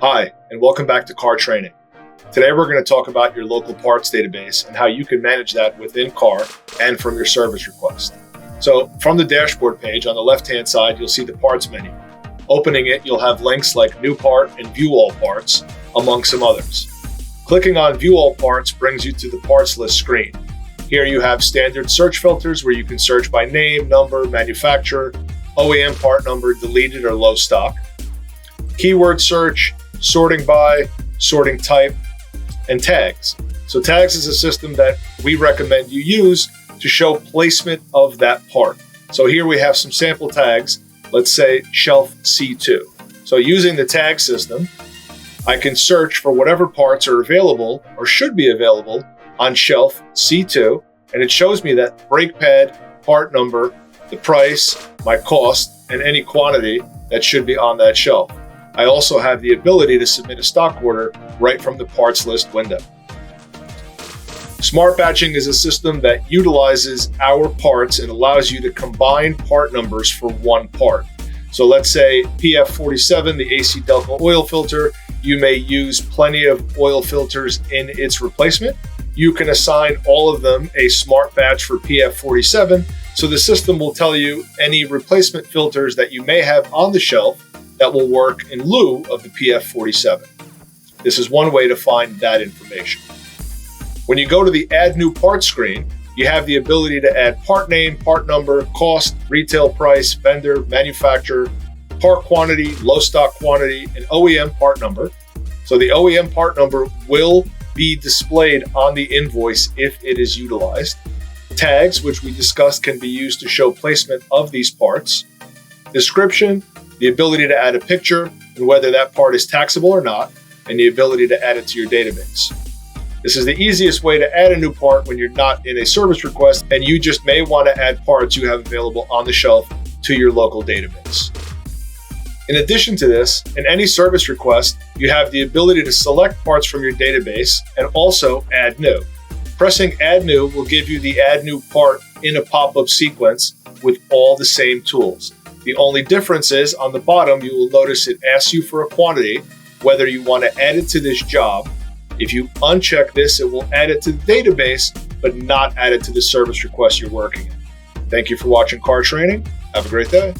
Hi, and welcome back to Car Training. Today we're going to talk about your local parts database and how you can manage that within CAR and from your service request. So from the dashboard page on the left-hand side, you'll see the parts menu. Opening it, you'll have links like New Part and View All Parts, among some others. Clicking on View All Parts brings you to the parts list screen. Here you have standard search filters where you can search by name, number, manufacturer, OEM part number, deleted or low stock, keyword search, sorting by, sorting type, and tags. So tags is a system that we recommend you use to show placement of that part. So here we have some sample tags, let's say shelf C2. So using the tag system, I can search for whatever parts are available or should be available on shelf C2, and it shows me that brake pad, part number, the price, my cost, and any quantity that should be on that shelf. I also have the ability to submit a stock order right from the parts list window. Smart batching is a system that utilizes our parts and allows you to combine part numbers for one part. So let's say PF47, the AC Delco oil filter, you may use plenty of oil filters in its replacement. You can assign all of them a smart batch for PF47, so the system will tell you any replacement filters that you may have on the shelf that will work in lieu of the PF47. This is one way to find that information. When you go to the Add New Part screen, you have the ability to add part name, part number, cost, retail price, vendor, manufacturer, part quantity, low stock quantity, and OEM part number. So the OEM part number will be displayed on the invoice if it is utilized. Tags, which we discussed, can be used to show placement of these parts. Description, the ability to add a picture and whether that part is taxable or not, and the ability to add it to your database. This is the easiest way to add a new part when you're not in a service request and you just may want to add parts you have available on the shelf to your local database. In addition to this, in any service request, you have the ability to select parts from your database and also add new. Pressing Add New will give you the Add New Part in a pop-up sequence with all the same tools. The only difference is on the bottom, you will notice it asks you for a quantity, whether you want to add it to this job. If you uncheck this, it will add it to the database, but not add it to the service request you're working in. Thank you for watching Car Training. Have a great day.